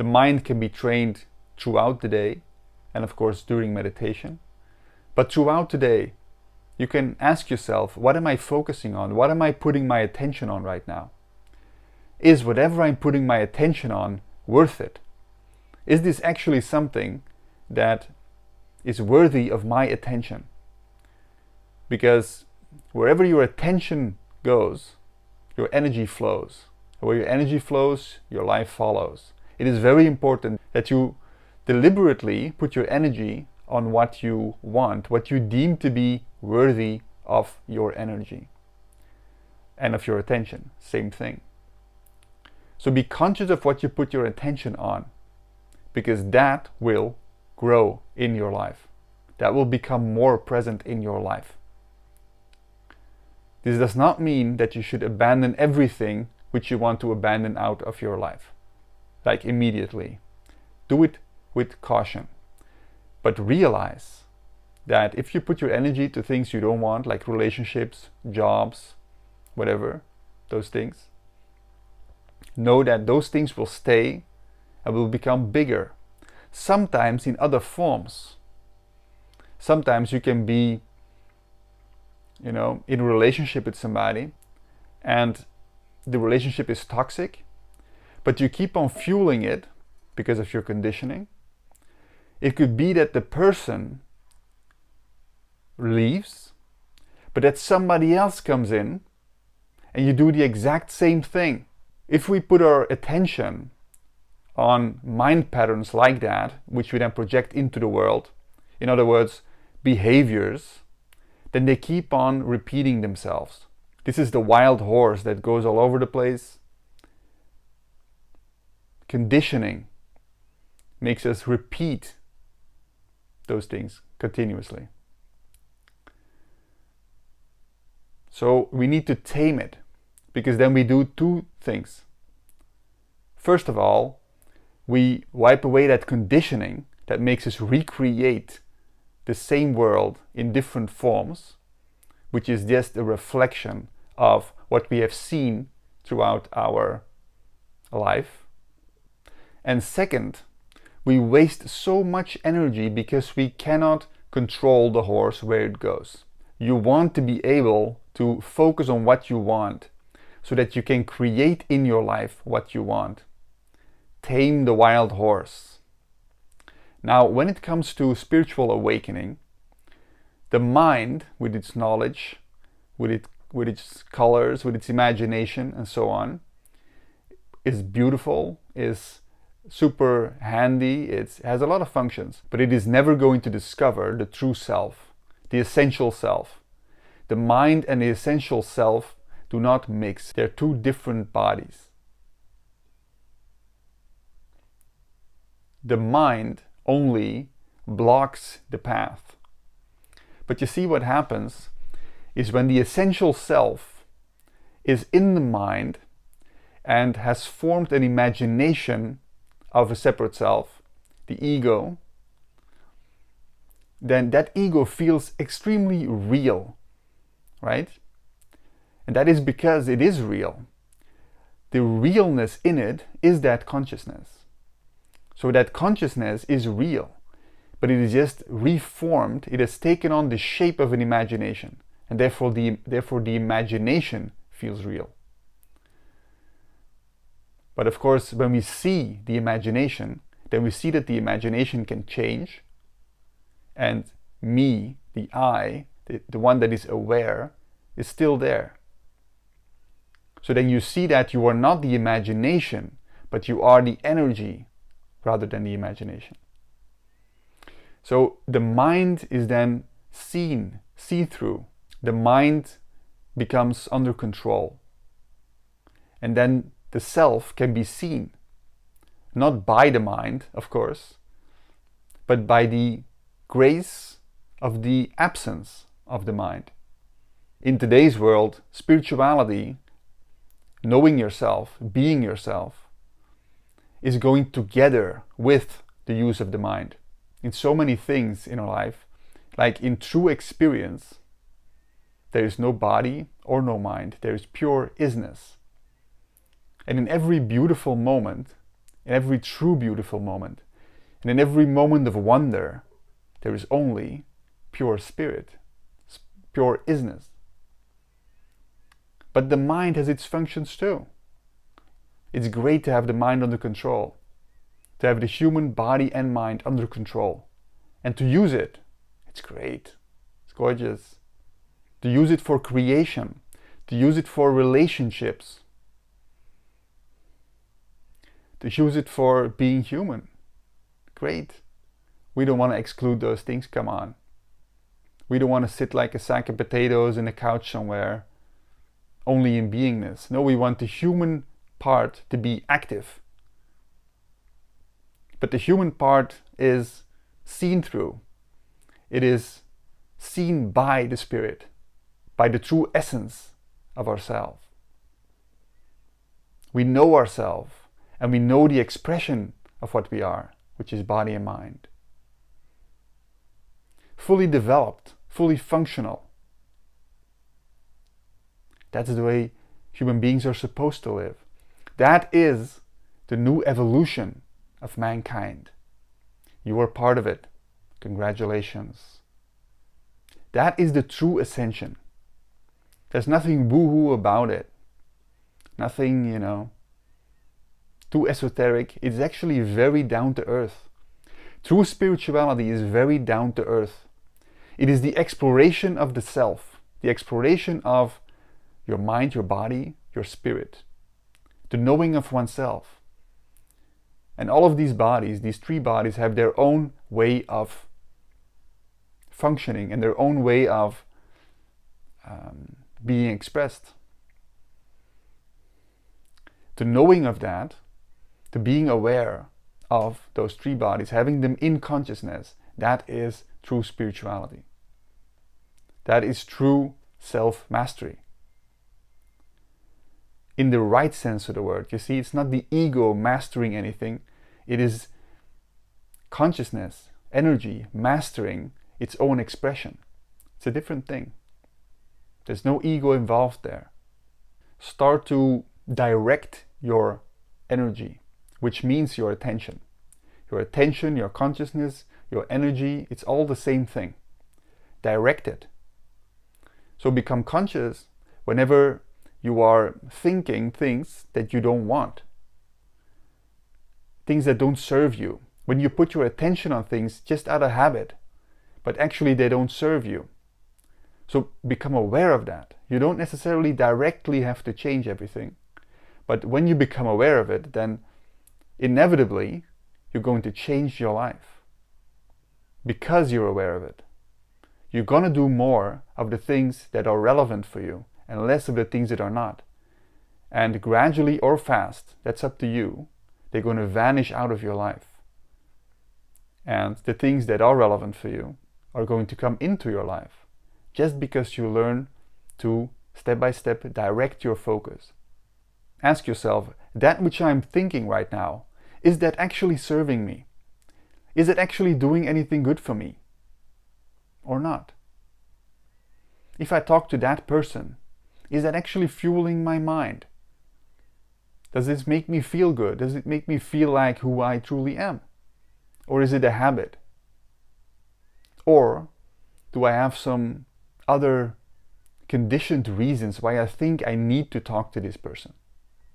The mind can be trained throughout the day, and of course during meditation. But throughout the day, you can ask yourself, what am I focusing on? What am I putting my attention on right now? Is whatever I'm putting my attention on worth it? Is this actually something that is worthy of my attention? Because wherever your attention goes, your energy flows. Where your energy flows, your life follows. It is very important that you deliberately put your energy on what you want, what you deem to be worthy of your energy and of your attention. Same thing. So be conscious of what you put your attention on, because that will grow in your life. That will become more present in your life. This does not mean that you should abandon everything which you want to abandon out of your life, like immediately. Do it with caution. But realize that if you put your energy to things you don't want, like relationships, jobs, whatever, those things, know that those things will stay and will become bigger. Sometimes in other forms. Sometimes you can be, in a relationship with somebody and the relationship is toxic, but you keep on fueling it because of your conditioning. It could be that the person leaves, but that somebody else comes in and you do the exact same thing. If we put our attention on mind patterns like that, which we then project into the world, in other words, behaviors, then they keep on repeating themselves. This is the wild horse that goes all over the place. Conditioning makes us repeat those things continuously. So we need to tame it, because then we do two things. First of all, we wipe away that conditioning that makes us recreate the same world in different forms, which is just a reflection of what we have seen throughout our life. And second, we waste so much energy because we cannot control the horse where it goes. You want to be able to focus on what you want so that you can create in your life what you want. Tame the wild horse. Now, when it comes to spiritual awakening, the mind, with its knowledge, with its colors, with its imagination, and so on, is beautiful, is super handy, it has a lot of functions, but it is never going to discover the true self, the essential self. The mind and the essential self do not mix. They're two different bodies. The mind only blocks the path. But you see, what happens is when the essential self is in the mind and has formed an imagination of a separate self, the ego, then that ego feels extremely real, right? And that is because it is real. The realness in it is that consciousness. So that consciousness is real, but it is just reformed. It has taken on the shape of an imagination, and therefore the imagination feels real. But of course, when we see the imagination, then we see that the imagination can change, and me, the I, the one that is aware, is still there. So then you see that you are not the imagination, but you are the energy rather than the imagination. So the mind is then seen, see-through. The mind becomes under control. And then the self can be seen, not by the mind, of course, but by the grace of the absence of the mind. In today's world, spirituality, knowing yourself, being yourself, is going together with the use of the mind. In so many things in our life, like in true experience, there is no body or no mind, there is pure isness. And in every beautiful moment, in every true beautiful moment. And in every moment of wonder, there is only pure spirit, pure isness. But the mind has its functions too. It's great to have the mind under control, to have the human body and mind under control, and to use it. It's great. It's gorgeous. To use it for creation, to use it for relationships, to use it for being human. Great. We don't want to exclude those things, come on. We don't want to sit like a sack of potatoes in a couch somewhere, only in beingness. No, we want the human part to be active. But the human part is seen through. It is seen by the spirit, by the true essence of ourselves. We know ourselves, and we know the expression of what we are, which is body and mind. Fully developed, fully functional. That's the way human beings are supposed to live. That is the new evolution of mankind. You are part of it. Congratulations. That is the true ascension. There's nothing woo-woo about it. Nothing, too esoteric. It's actually very down to earth. True spirituality is very down to earth. It is the exploration of the self, the exploration of your mind, your body, your spirit, the knowing of oneself. And all of these bodies, these three bodies, have their own way of functioning and their own way of being expressed. The knowing of that, the being aware of those three bodies, having them in consciousness, that is true spirituality. That is true self-mastery. In the right sense of the word. You see, it's not the ego mastering anything. It is consciousness, energy, mastering its own expression. It's a different thing. There's no ego involved there. Start to direct your energy, which means your attention. Your attention, your consciousness, your energy, it's all the same thing. Direct it. So become conscious whenever you are thinking things that you don't want. Things that don't serve you. When you put your attention on things just out of habit, but actually they don't serve you. So become aware of that. You don't necessarily directly have to change everything. But when you become aware of it, then inevitably you're going to change your life. Because you're aware of it. You're going to do more of the things that are relevant for you and less of the things that are not. And gradually or fast, that's up to you, they're going to vanish out of your life. And the things that are relevant for you are going to come into your life just because you learn to step by step direct your focus. Ask yourself, that which I'm thinking right now, is that actually serving me? Is it actually doing anything good for me? Or not? If I talk to that person, is that actually fueling my mind? Does this make me feel good? Does it make me feel like who I truly am? Or is it a habit? Or do I have some other conditioned reasons why I think I need to talk to this person?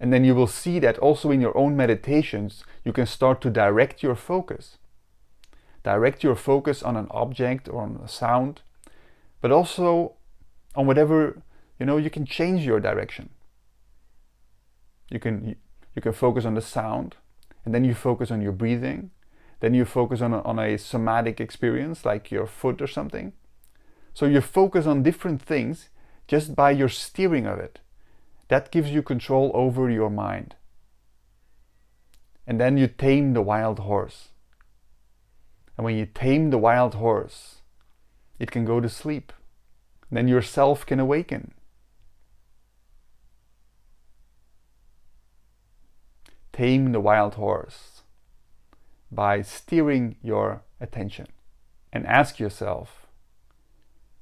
And then you will see that also in your own meditations, you can start to direct your focus. Direct your focus on an object or on a sound, but also on whatever, you can change your direction. You can focus on the sound, and then you focus on your breathing, then you focus on a somatic experience like your foot or something. So you focus on different things just by your steering of it. That gives you control over your mind. And then you tame the wild horse. And when you tame the wild horse, it can go to sleep. Then yourself can awaken. Tame the wild horse by steering your attention. And ask yourself,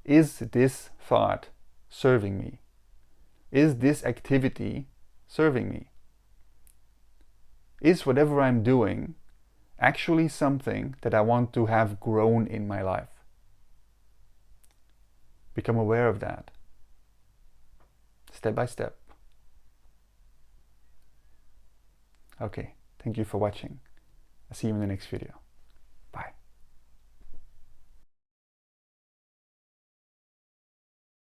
is this thought serving me? Is this activity serving me? Is whatever I'm doing actually something that I want to have grown in my life? Become aware of that, step by step. Okay, thank you for watching. I'll see you in the next video.